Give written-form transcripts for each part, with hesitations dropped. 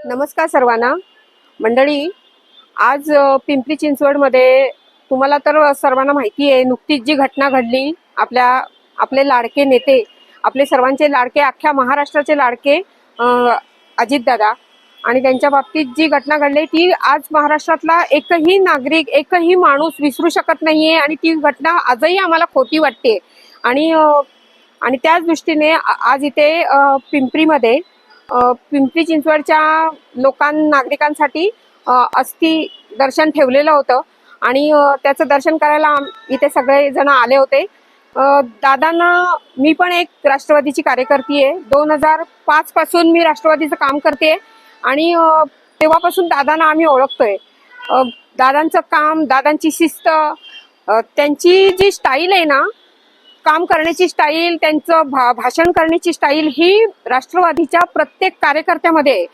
नमस्कार सर्वांना मंडळी. आज पिंपरी चिंचवडमध्ये तुम्हाला तर सर्वांना माहिती आहे, नुकतीच जी घटना घडली, आपले लाडके नेते, आपले सर्वांचे लाडके, अख्ख्या महाराष्ट्राचे लाडके अजितदादा, आणि त्यांच्या बाबतीत जी घटना घडली ती आज महाराष्ट्रातला एकही नागरिक, एकही माणूस विसरू शकत नाहीये. आणि ती घटना आजही आम्हाला खोटी वाटते. आणि त्याच दृष्टीने आज इथे पिंपरीमध्ये पिंपरी चिंचवडच्या नागरिकांसाठी अस्थि दर्शन ठेवलेलं होतं. आणि त्याचं दर्शन करायला इथे सगळे जण आले होते. दादांना, मी पण एक राष्ट्रवादीची कार्यकर्ती आहे. 2005 पासून मी राष्ट्रवादीचं काम करते. आणि तेव्हापासून दादांना आम्ही ओळखतोय. दादांचं काम, दादांची शिस्त, त्यांची जी स्टाईल आहे ना, काम करण्याची स्टाईल, त्यांचं भाषण करण्याची स्टाईल ही राष्ट्रवादीच्या प्रत्येक कार्यकर्त्यामध्ये आहे.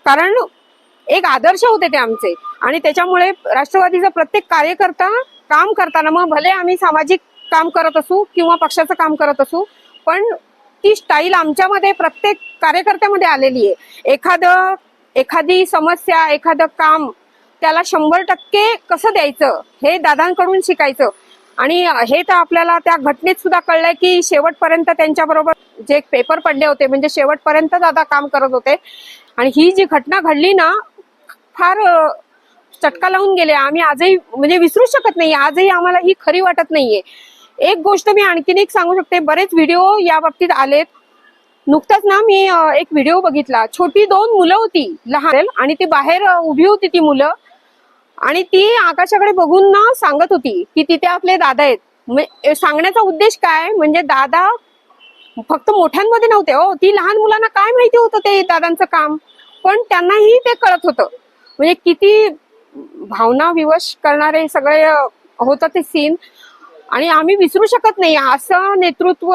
कारण एक आदर्श होते ते आमचे. आणि त्याच्यामुळे राष्ट्रवादीचा प्रत्येक कार्यकर्ता काम करताना, मग भले आम्ही सामाजिक काम करत असू किंवा पक्षाचं काम करत असू, पण ती स्टाईल आमच्यामध्ये, प्रत्येक कार्यकर्त्यामध्ये आलेली आहे. एखादी समस्या, एखादं काम, त्याला 100% कसं द्यायचं हे दादांकडून शिकायचं. आणि हे तर आपल्याला त्या घटनेत सुद्धा कळलंय की शेवटपर्यंत त्यांच्याबरोबर जे पेपर पडले होते, म्हणजे शेवटपर्यंत दादा काम करत होते. आणि ही जी घटना घडली ना, फार चटका लावून गेले. आम्ही आजही म्हणजे विसरू शकत नाही. आजही आम्हाला ही खरी वाटत नाहीये. एक गोष्ट मी आणखीन एक सांगू शकते, बरेच व्हिडिओ या बाबतीत आलेत. नुकताच ना मी एक व्हिडिओ बघितला, छोटी 2 मुलं होती लहान, आणि ती बाहेर उभी होती ती मुलं, आणि ती आकाशाकडे बघून ना सांगत होती की तिथे आपले दादा आहेत. सांगण्याचा उद्देश काय, म्हणजे दादा फक्त मोठ्यांमध्ये नव्हते हो, ती लहान मुलांना काय माहिती होतं ते दादांचं काम, पण त्यांनाही ते कळत होतं. म्हणजे किती भावना विवश करणारे सगळे होतं ते सीन. आणि आम्ही विसरू शकत नाही. असं नेतृत्व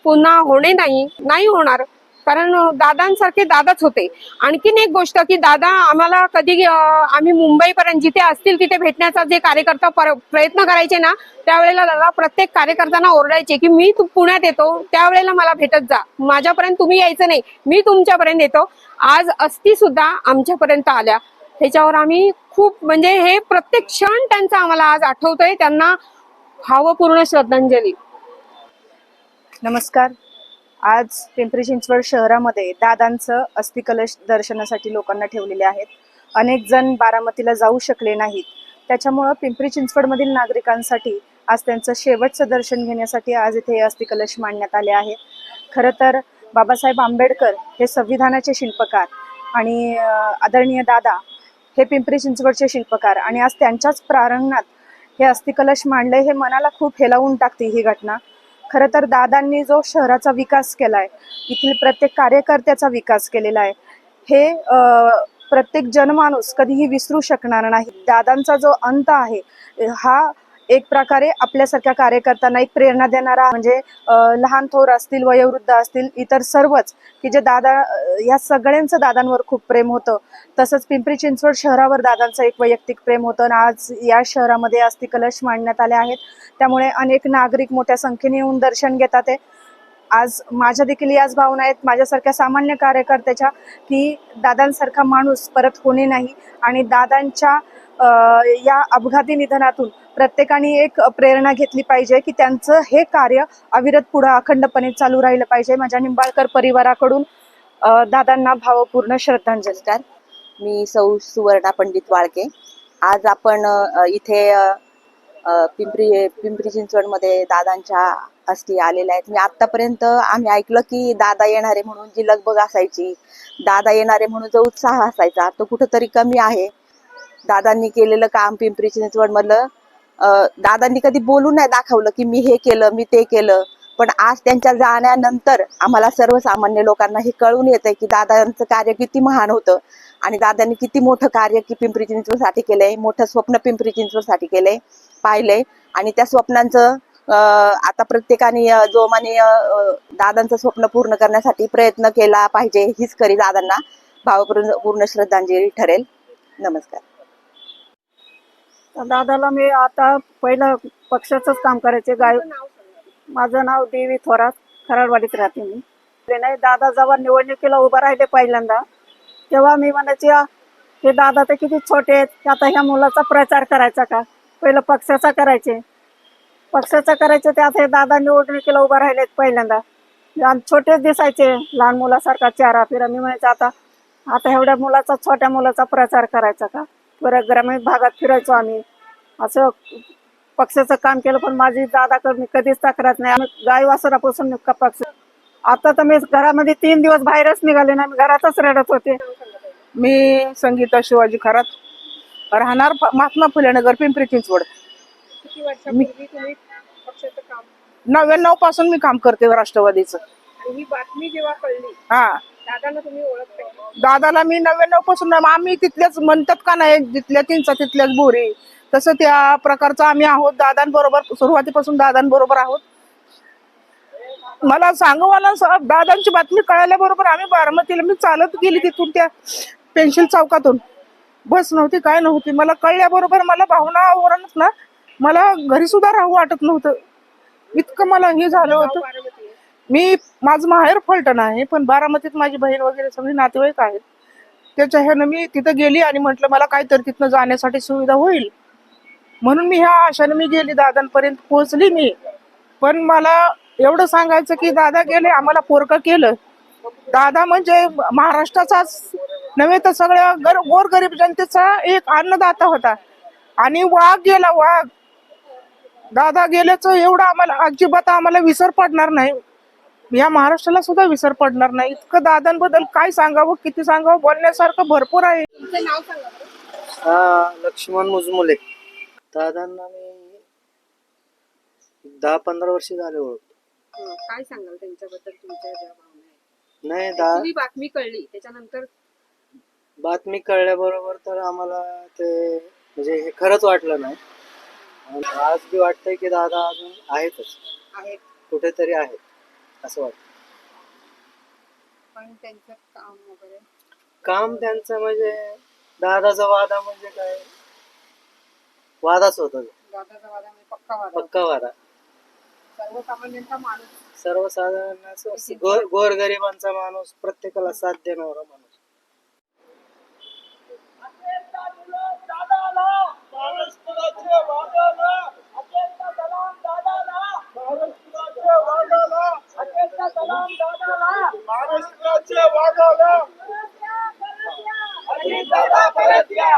पुन्हा नाही होणार, कारण दादांसारखे दादाच होते. आणखीन एक गोष्ट की दादा आम्हाला कधी आम्ही मुंबईपर्यंत जिथे असतील तिथे भेटण्याचा जे कार्यकर्ता प्रयत्न करायचे ना, त्यावेळेला दादा प्रत्येक कार्यकर्त्यांना ओरडायचे की मी पुण्यात येतो, त्यावेळेला मला भेटत जा, माझ्यापर्यंत तुम्ही यायचं नाही, मी तुमच्यापर्यंत येतो. आज अस्थी सुद्धा आमच्यापर्यंत आल्या. त्याच्यावर आम्ही खूप, म्हणजे हे प्रत्येक क्षण त्यांचा आम्हाला आज आठवतोय. त्यांना भावपूर्ण श्रद्धांजली. नमस्कार. आज पिंपरी चिंचवड शहरामध्ये दादांचं अस्थिकलश दर्शनासाठी लोकांना ठेवलेले आहेत. अनेक जण बारामतीला जाऊ शकले नाहीत, त्याच्यामुळं पिंपरी चिंचवडमधील नागरिकांसाठी आज त्यांचं शेवटचं दर्शन घेण्यासाठी आज इथे अस्थिकलश मांडण्यात आले आहे. खरं तर बाबासाहेब आंबेडकर हे संविधानाचे शिल्पकार आणि आदरणीय दादा हे पिंपरी चिंचवडचे शिल्पकार, आणि आज त्यांच्याच प्रांगणात हे अस्थिकलश मांडले, हे मनाला खूप हेलावून टाकते ही घटना. खरं तर दादांनी जो शहराचा विकास केलाय, इथील प्रत्येक कार्यकर्त्याचा विकास केलेला आहे, हे प्रत्येक जनमाणूस कधीही विसरू शकणार नाही. दादांचा जो अंत आहे हा एक प्रकारे आपल्यासारख्या कार्यकर्त्यांना एक प्रेरणा देणारा, म्हणजे लहान थोर असतील, वयोवृद्ध असतील, इतर सर्वच की जे दादा, या सगळ्यांचं दादांवर खूप प्रेम होतं. तसंच पिंपरी चिंचवड शहरावर दादांचं एक वैयक्तिक प्रेम होतं. आज या शहरामध्ये अस्थिकलश मांडण्यात आले आहेत, त्यामुळे अनेक नागरिक मोठ्या संख्येने येऊन दर्शन घेतात. आज माझ्या देखील याच भावना आहेत, माझ्यासारख्या सामान्य कार्यकर्त्याच्या, की दादांसारखा माणूस परत होणे नाही. आणि दादांच्या या अपघाती निधनातून प्रत्येकाने एक प्रेरणा घेतली पाहिजे की त्यांचं हे कार्य अविरत पुढे अखंडपणे चालू राहिलं पाहिजे. माझ्या निंबाळकर परिवाराकडून दादांना भावपूर्ण श्रद्धांजली. मी सौ सुवर्णा पंडित वाळके. आज आपण इथे पिंपरी चिंचवडमध्ये दादांच्या अस्थी आलेल्या आहेत. मी आतापर्यंत आम्ही ऐकलं की दादा येणारे म्हणून जी लगबग असायची, दादा येणारे म्हणून जो उत्साह असायचा, तो कुठंतरी कमी आहे. दादांनी केलेलं काम पिंपरी चिंचवड मधलं, दादांनी कधी बोलून नाही दाखवलं की मी हे केलं, मी ते केलं. पण आज त्यांच्या जाण्यानंतर आम्हाला सर्वसामान्य लोकांना हे कळून येतंय की दादांचं कार्य किती महान होतं, आणि दादांनी किती मोठं कार्य की पिंपरी चिंचवडसाठी केलंय, मोठं स्वप्न पिंपरी चिंचवडसाठी केलंय, पाहिलंय. आणि त्या स्वप्नांचं आता प्रत्येकाने जोमाने दादांचं स्वप्न पूर्ण करण्यासाठी प्रयत्न केला पाहिजे, हीच खरी दादांना भावपूर्ण श्रद्धांजली ठरेल. नमस्कार. दादाला मी आता पहिलं पक्षाचंच काम करायचे. माझं नाव देवी थोरात, खराडवाडीत राहते मी. नाही, दादा जेव्हा निवडणुकीला उभा राहिले पहिल्यांदा, तेव्हा मी म्हणायची हे दादा तर किती छोटे आहेत की आता ह्या मुलाचा प्रचार करायचा का. पहिलं पक्षाचा करायचे ते आता हे दादा निवडणुकीला उभं राहिलेत पहिल्यांदा. आणि छोटेच दिसायचे लहान मुलासारखा चेहरा फिरा. मी म्हणायचं आता आता एवढ्या मुलाचा छोट्या मुलाचा प्रचार करायचा का. बरं ग्रामीण भागात फिरायचो आम्ही असं पक्षाचं काम केलं पण माझी दादाकडे मी कधीच तक्रार नाही. आम्ही गाई वासरापासून पक्ष. आता तर मी घरामध्ये 3 दिवस बाहेरच निघाले ना. मी घरातच रडत होते. मी संगीता शिवाजी खरात राहणार महात्मा फुले नगर पिंपरी चिंचवड. किती वर्षापूर्वी तुम्ही पक्षाचं काम 99 पासून मी काम करते राष्ट्रवादीचं. आणि ही बातमी जेव्हा कळली हा दादांना तुम्ही ओळखताय? दादाला मी 99 पासून आम्ही तिथल्याच म्हणतात का नाही जिथल्या चिंचा तिथल्याच बोरी तसं त्या प्रकारचं आम्ही आहोत. दादांबरोबर सुरुवातीपासून दादांबरोबर आहोत. मला सांगवाला दादांची बातमी कळाल्याबरोबर आम्ही बारामतीला मी चालत गेली तिथून त्या पेन्सिल चौकातून. बस नव्हती काय नव्हती. मला कळल्याबरोबर मला भावना आवरणच ना मला घरी सुद्धा राहू वाटत नव्हतं. इतकं मला हे झालं होतं. बारामती आहे. मी माझं माहेर फलटण आहे पण बारामतीत माझी बहीण वगैरे सगळी नातेवाईक आहेत. त्याच्या ह्यानं मी तिथं गेली आणि म्हटलं मला काहीतरी तिथनं जाण्यासाठी सुविधा होईल म्हणून मी ह्या आशाने मी गेली. दादांपर्यंत पोहोचली मी. पण मला एवढं सांगायचं की दादा गेले आम्हाला पोरकं केलं. दादा म्हणजे महाराष्ट्राचाच नव्हे तर सगळ्या गोरगरीब जनतेचा एक अन्नदाता होता. आणि वाघ गेला वाघ. दादा गेल्याचं एवढं आम्हाला अजिबात आम्हाला विसर पडणार नाही. या महाराष्ट्राला सुद्धा विसर पडणार नाही. इतकं दादांबद्दल काय सांगावं किती सांगावं बोलण्यासारखं भरपूर आहे. तुमचं नाव सांगा बरं. लक्ष्मण मुजमुले. दादांना मी 10-15 वर्ष झाले ओळखतो. काय सांगाल त्यांच्याबद्दल तुमच्या ज्या भावना आहेत? नाही Actually बातमी कळली त्याच्यानंतर बातमी कळल्याबरोबर तर आम्हाला ते म्हणजे हे खरंच वाटलं नाही. आणि आज बी वाटतंय की दादा अजून आहेतच आहेत कुठेतरी आहेत असं वाटतं. पण त्यांचं काम वगैरे काम त्यांचं म्हणजे दादाचा वादा म्हणजे काय वादाच होता तो. दादाचा वादा म्हणजे पक्का वादा. पक्का वादा. सर्वसामान्यांचा माणूस. सर्वसाधारण गोरगरिबांचा माणूस प्रत्येकाला साथ देणारा माणूस. परत या.